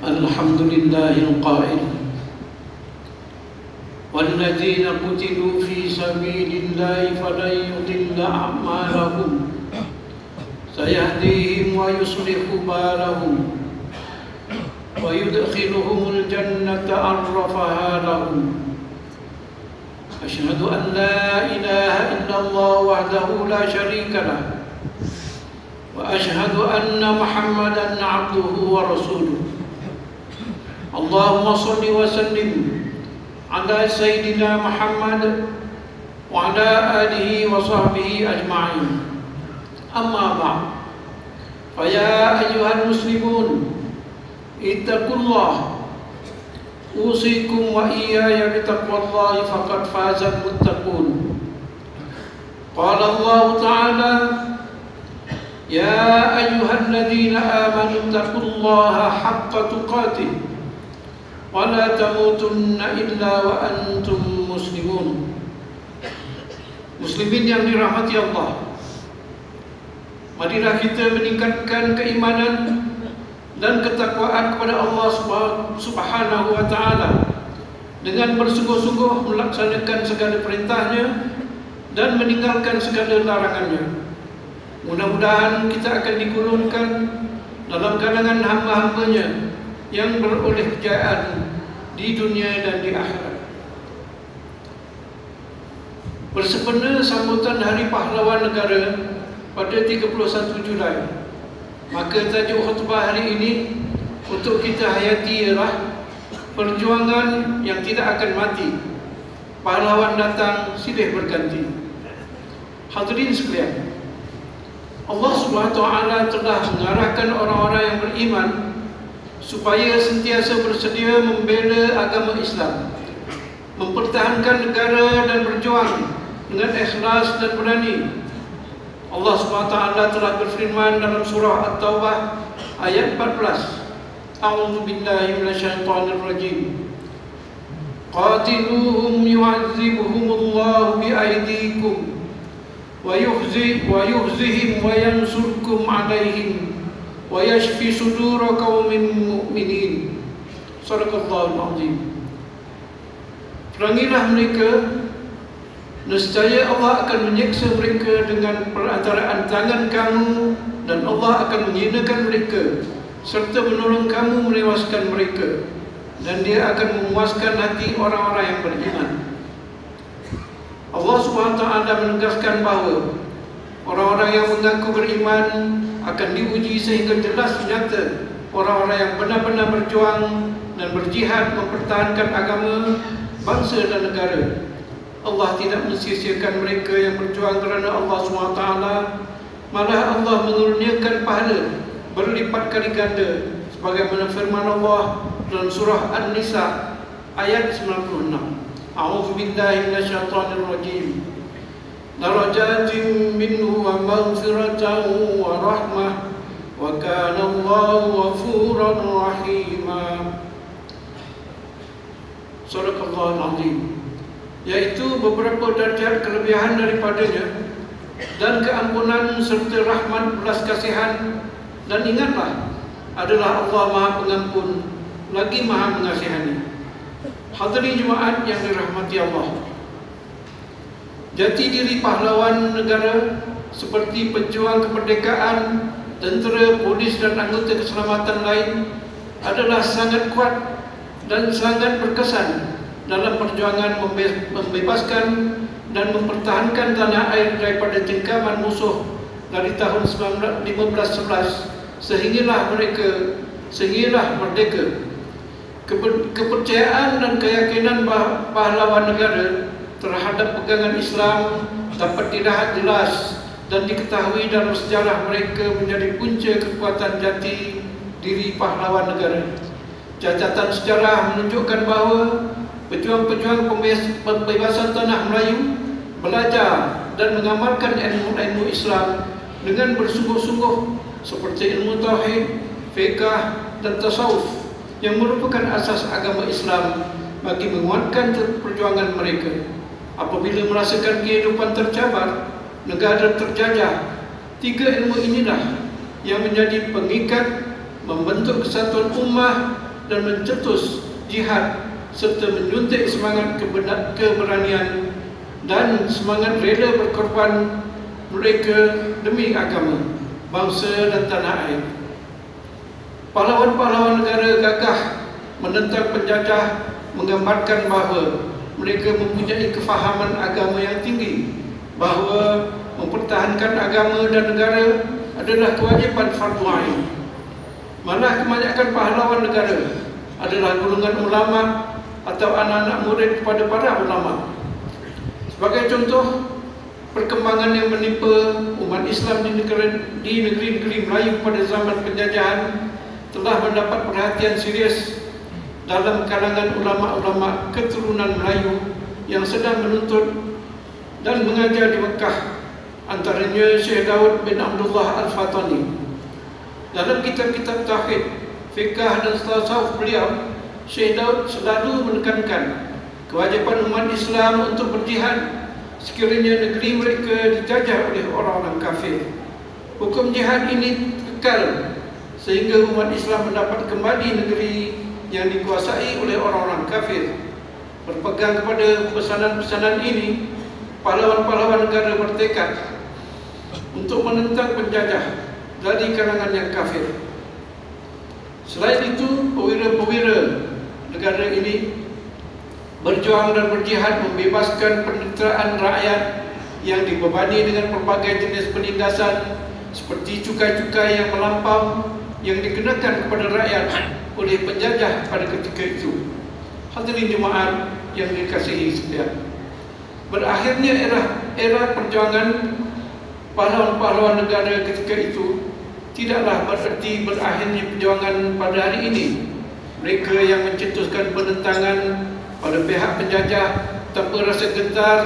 Alhamdulillah al-qail walladzina qutilu fi sabilillahi falan yudilla a'malahum sayahdihim wa yuslihu balahum wa yudkhiluhumul jannata arrafaha lahum. Asyhadu an la ilaha illallah wahdahu la syarika lah wa asyhadu anna Muhammadan abduhu wa rasuluh. Allahumma salli wa sallim ala Sayyidina Muhammad wa ala alihi wa sahbihi ajma'in. Amma ba'd. Fa ya ayyuhal muslimun ittaqullah usikum wa iyaya bitaqwallahi faqad fazal muttaqun. Qala Allah ta'ala ya ayyuhalladzina amanu ittaqullaha haqqa tuqatih wa la tamutunna illa wa antum muslimun. Muslimin yang dirahmati Allah, marilah kita meningkatkan keimanan dan ketakwaan kepada Allah Subhanahu wa taala dengan bersungguh-sungguh melaksanakan segala perintahnya dan meninggalkan segala larangannya. Mudah-mudahan kita akan digolongkan dalam kalangan hamba-hambanya yang beroleh kejayaan di dunia dan di akhirat. Bersempena sambutan Hari Pahlawan Negara pada 31 Julai, maka tajuk khutbah hari ini untuk kita hayati ialah perjuangan yang tidak akan mati. Pahlawan datang silih berganti. Hadirin sekalian, Allah Subhanahu wa taala telah mengarahkan orang-orang yang beriman supaya sentiasa bersedia membela agama Islam, mempertahankan negara dan berjuang dengan ikhlas dan berani. Allah SWT telah berfirman dalam surah At-Taubah ayat 14. A'udzu billahi minasyaitonir rajim. Qatiluhum yu'adzibuhumullahu bi'aydikum wa yuhzihim wa yansurkum 'alaihim wa yashfi sudura qaumin mu'minin. Shadaqallahul azim. Perangilah mereka, nescaya Allah akan menyiksa mereka dengan perantaraan tangan kamu, dan Allah akan menghinakan mereka serta menolong kamu menewaskan mereka, dan Dia akan memuaskan hati orang-orang yang beriman. Allah SWT menegaskan bahawa orang-orang yang mengaku beriman akan diuji sehingga jelas nyata orang-orang yang benar-benar berjuang dan berjihad mempertahankan agama, bangsa dan negara. Allah tidak mensia-siakan mereka yang berjuang kerana Allah SWT. Malah Allah mengurniakan pahala berlipat kali ganda, sebagaimana firman Allah dalam surah An-Nisa ayat 96. A'udzu billahi minasyaitonir rajim. Darajatin minhu wa maghfiratan wa rahmah wa kana Allahu ghafuran rahima. Shadaqallahul azim. Yaitu beberapa darjat kelebihan daripadanya dan keampunan serta rahmat belas kasihan. Dan ingatlah, adalah Allah Maha Pengampun lagi Maha Mengasihani. Hadirin jemaat yang dirahmati Allah, jati diri pahlawan negara seperti pejuang kemerdekaan, tentera, polis dan anggota keselamatan lain adalah sangat kuat dan sangat berkesan dalam perjuangan membebaskan dan mempertahankan tanah air daripada cengkaman musuh dari tahun 1511 sehinggalah merdeka. Kepercayaan dan keyakinan pahlawan negara terhadap pegangan Islam dapat dilihat jelas dan diketahui dalam sejarah mereka menjadi punca kekuatan jati diri pahlawan negara. Catatan sejarah menunjukkan bahawa pejuang-pejuang pembebasan tanah Melayu belajar dan mengamalkan ilmu-ilmu Islam dengan bersungguh-sungguh seperti ilmu tauhid, fiqh dan tasawuf yang merupakan asas agama Islam bagi menguatkan perjuangan mereka. Apabila merasakan kehidupan tercabar, negara terjajah, tiga ilmu inilah yang menjadi pengikat, membentuk kesatuan ummah dan mencetus jihad serta menyuntik semangat keberanian dan semangat rela berkorban mereka demi agama, bangsa dan tanah air. Pahlawan-pahlawan negara gagah menentang penjajah menggambarkan bahawa mereka mempunyai kefahaman agama yang tinggi, bahawa mempertahankan agama dan negara adalah kewajipan fardu ain. Malah kebanyakan pahlawan negara adalah golongan ulama atau anak-anak murid kepada para ulama. Sebagai contoh, perkembangan yang menimpa umat Islam di negeri-negeri Melayu pada zaman penjajahan telah mendapat perhatian serius dalam kalangan ulama-ulama keturunan Melayu yang sedang menuntut dan mengajar di Mekah, antaranya Syekh Daud bin Abdullah Al-Fatani. Dalam kitab-kitab tauhid, fiqah dan tasawuf beliau, Syekh Daud selalu menekankan kewajipan umat Islam untuk berjihad sekiranya negeri mereka dijajah oleh orang-orang kafir. Hukum jihad ini kekal sehingga umat Islam mendapat kembali negeri yang dikuasai oleh orang-orang kafir. Berpegang kepada pesanan-pesanan ini, pahlawan-pahlawan negara bertekad untuk menentang penjajah dari kalangan yang kafir. Selain itu, perwira-perwira negara ini berjuang dan berjihad membebaskan penderitaan rakyat yang dibebani dengan berbagai jenis penindasan seperti cukai-cukai yang melampau yang dikenakan kepada rakyat oleh penjajah pada ketika itu. Hadirin jemaat yang dikasihi sekalian, berakhirnya era perjuangan pahlawan-pahlawan negara ketika itu tidaklah berarti berakhirnya perjuangan pada hari ini. Mereka yang mencetuskan penentangan pada pihak penjajah tanpa rasa gentar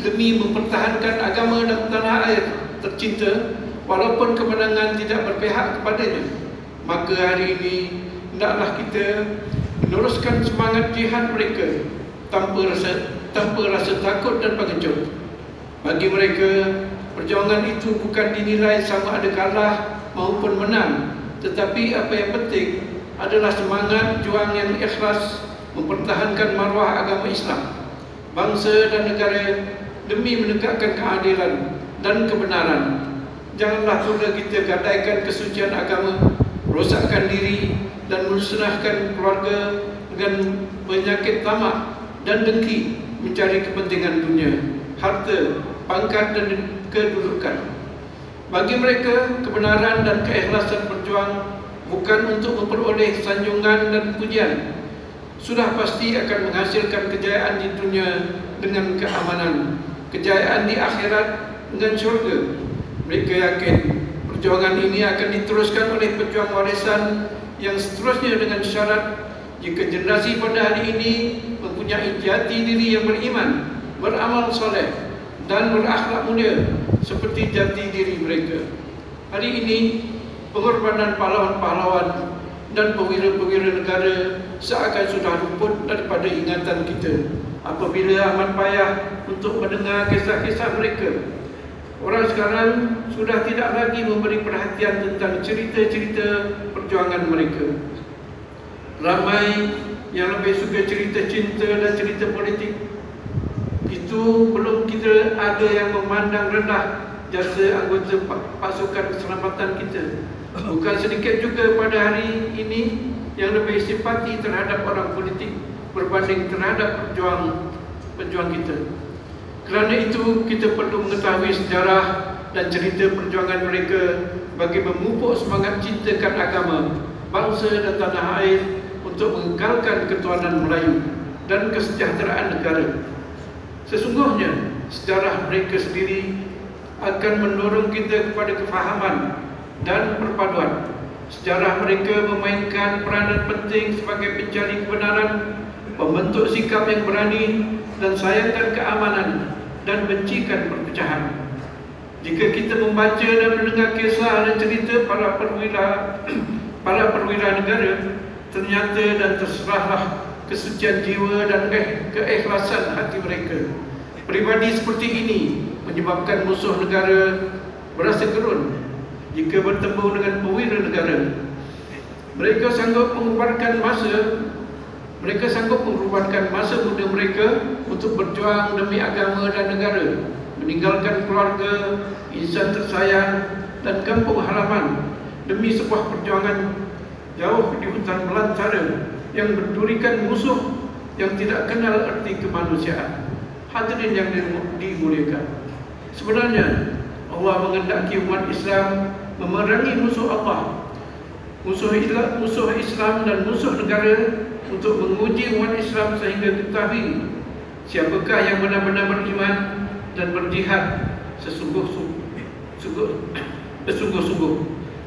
demi mempertahankan agama dan tanah air tercinta, walaupun kemenangan tidak berpihak kepadanya, maka hari ini hendaklah kita meneruskan semangat jihad mereka tanpa rasa takut dan pengecut. Bagi mereka, perjuangan itu bukan dinilai sama ada kalah maupun menang, tetapi apa yang penting adalah semangat juang yang ikhlas mempertahankan maruah agama Islam, bangsa dan negara demi menegakkan keadilan dan kebenaran. Janganlah pula kita gadaikan kesucian agama, rosakkan diri dan musnahkan keluarga dengan penyakit tamak dan dengki mencari kepentingan dunia, harta, pangkat dan kedudukan. Bagi mereka, kebenaran dan keikhlasan berjuang bukan untuk memperoleh sanjungan dan pujian, sudah pasti akan menghasilkan kejayaan di dunia dengan keamanan, kejayaan di akhirat dengan syurga. Mereka yakin perjuangan ini akan diteruskan oleh pejuang warisan yang seterusnya dengan syarat jika generasi pada hari ini mempunyai jati diri yang beriman, beramal soleh dan berakhlak mulia seperti jati diri mereka. Hari ini pengorbanan pahlawan-pahlawan dan perwira-perwira negara seakan sudah luput daripada ingatan kita apabila amat payah untuk mendengar kisah-kisah mereka. Orang sekarang sudah tidak lagi memberi perhatian tentang cerita-cerita perjuangan mereka. Ramai yang lebih suka cerita cinta dan cerita politik. Itu belum kita ada yang memandang rendah jasa anggota pasukan keselamatan kita. Bukan sedikit juga pada hari ini yang lebih simpati terhadap orang politik berbanding terhadap pejuang kita. Kerana itu, kita perlu mengetahui sejarah dan cerita perjuangan mereka bagi memupuk semangat cintakan agama, bangsa dan tanah air untuk mengekalkan ketuhanan Melayu dan kesejahteraan negara. Sesungguhnya, sejarah mereka sendiri akan mendorong kita kepada kefahaman dan perpaduan. Sejarah mereka memainkan peranan penting sebagai pencari kebenaran, membentuk sikap yang berani dan sayangkan keamanan dan bencikan perpecahan. Jika kita membaca dan mendengar kisah dan cerita para perwira negara, ternyata dan terserahlah kesucian jiwa dan keikhlasan hati mereka. Pribadi seperti ini menyebabkan musuh negara berasa gerun jika bertemu dengan perwira negara. Mereka sanggup mengorbankan masa muda mereka untuk berjuang demi agama dan negara, meninggalkan keluarga, insan tersayang dan kampung halaman demi sebuah perjuangan jauh di hutan belantara yang berdurikan musuh yang tidak kenal arti kemanusiaan. Hadirin yang dimuliakan, sebenarnya Allah menghendaki umat Islam memerangi musuh Allah, musuh Islam dan musuh negara, untuk menguji umat Islam sehingga ketahui siapakah yang benar-benar beriman dan berjihad bersungguh-sungguh.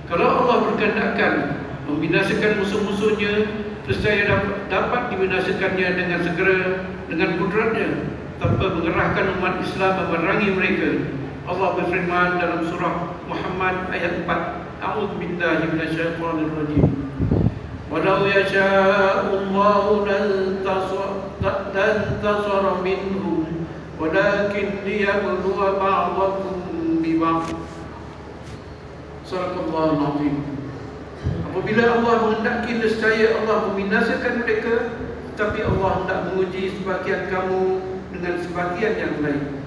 Kalau Allah berkehendak membinasakan musuh-musuhnya, nescaya dapat dibinasakannya dengan segera dengan kudratnya tanpa mengerahkan umat Islam memerangi mereka. Allah berfirman dalam surah Muhammad ayat 4, A'udzubillahi minasyaitonirrajim. Walau yasha'ullahu lantasara minhum walakin liyabluwa ba'dakum biba'd. Sadaqallahul azim. Apabila Allah menghendaki, nescaya Allah membinasakan mereka, tapi Allah hendak menguji sebagian kamu dengan sebagian yang lain.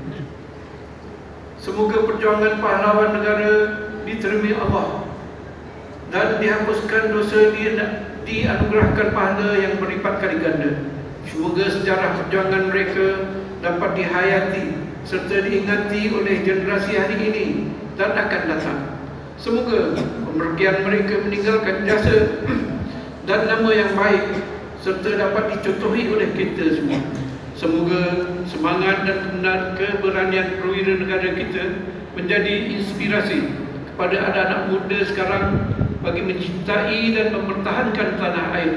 Semoga perjuangan pahlawan negara diterima Allah dan dihapuskan dosa, dianugerahkan pahala yang berlipat kali ganda. Semoga sejarah perjuangan mereka dapat dihayati serta diingati oleh generasi hari ini dan akan datang. Semoga pemergian mereka meninggalkan jasa dan nama yang baik serta dapat dicontohi oleh kita semua. Semoga semangat dan keberanian perwira negara kita menjadi inspirasi kepada anak-anak muda sekarang bagi mencintai dan mempertahankan tanah air,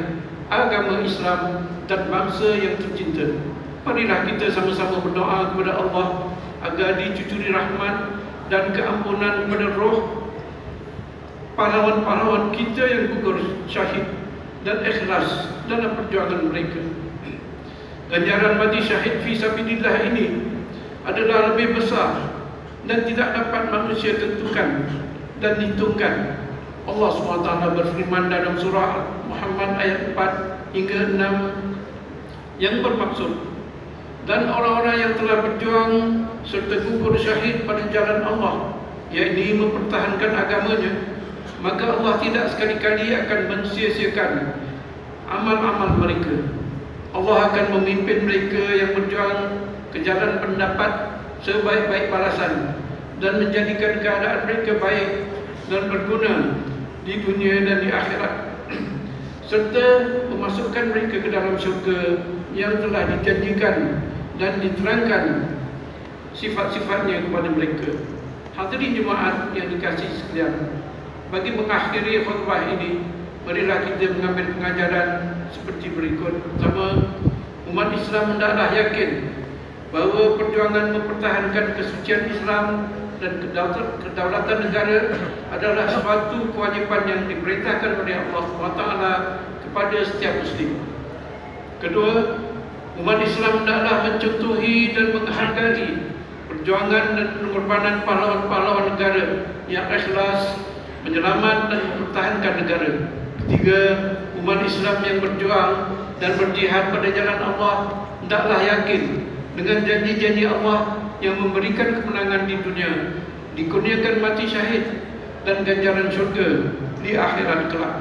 agama Islam dan bangsa yang tercinta. Marilah kita sama-sama berdoa kepada Allah agar dicucuri rahmat dan keampunan kepada roh pahlawan-pahlawan kita yang gugur syahid dan ikhlas dalam perjuangan mereka. Ganjaran mati syahid fi sabilillah ini adalah lebih besar dan tidak dapat manusia tentukan dan hitungkan. Allah SWT berfirman dalam surah Muhammad ayat 4 hingga 6 yang bermaksud, dan orang-orang yang telah berjuang serta gugur syahid pada jalan Allah, yakni mempertahankan agamanya, maka Allah tidak sekali-kali akan mensia-siakan amal-amal mereka. Allah akan memimpin mereka yang berjuang ke jalan pendapat sebaik-baik balasan dan menjadikan keadaan mereka baik dan berguna di dunia dan di akhirat, serta memasukkan mereka ke dalam syurga yang telah dijanjikan dan diterangkan sifat-sifatnya kepada mereka. Hadirin jemaat yang dikasihi sekalian, bagi mengakhiri khutbah ini, marilah kita mengambil pengajaran seperti berikut. Pertama, umat Islam hendaklah yakin bahawa perjuangan mempertahankan kesucian Islam dan kedaulatan negara adalah suatu kewajipan yang diperintahkan oleh Allah SWT kepada setiap Muslim. Kedua, umat Islam hendaklah mencontohi dan menghargai perjuangan dan pengorbanan pahlawan-pahlawan negara yang ikhlas menyelamat dan mempertahankan negara. Ketiga, umat Islam yang berjuang dan berjihad pada jalan Allah hendaklah yakin dengan janji-janji Allah yang memberikan kemenangan di dunia, dikurniakan mati syahid dan ganjaran syurga di akhirat kelak.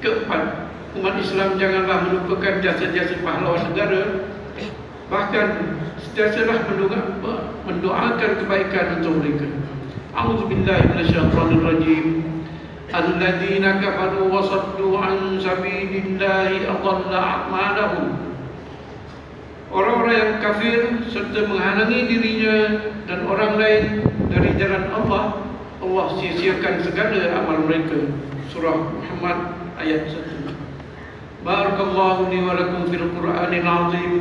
Keempat, umat Islam janganlah melupakan jasa-jasa pahlawan negara, bahkan sentiasalah mendoakan kebaikan untuk mereka. A'udzubillahi minasyaitonirrajim. Alladzina kafaru wa saddu an sabilillahi adalla a'malahum. Orang-orang yang kafir serta menghalangi dirinya dan orang lain dari jalan Allah, Allah sia-siakan segala amal mereka. Surah Muhammad ayat 1. Barakallahu li wa lakum fil Qur'anil azim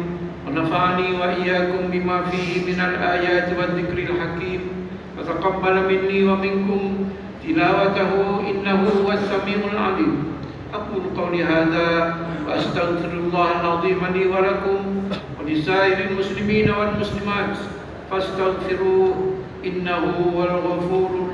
wa nafa'ani wa iyyakum bima fihi minal ayati wadh-dhikril hakim. Wa taqabbal minni wa minkum tilawatahu innahu huwas samiul alim. Aqulu qawli hadza wa astaghfirullahal azim li wa lakum wa lisairil muslimina wal muslimat fastaghfiruhu innahu huwal ghafurur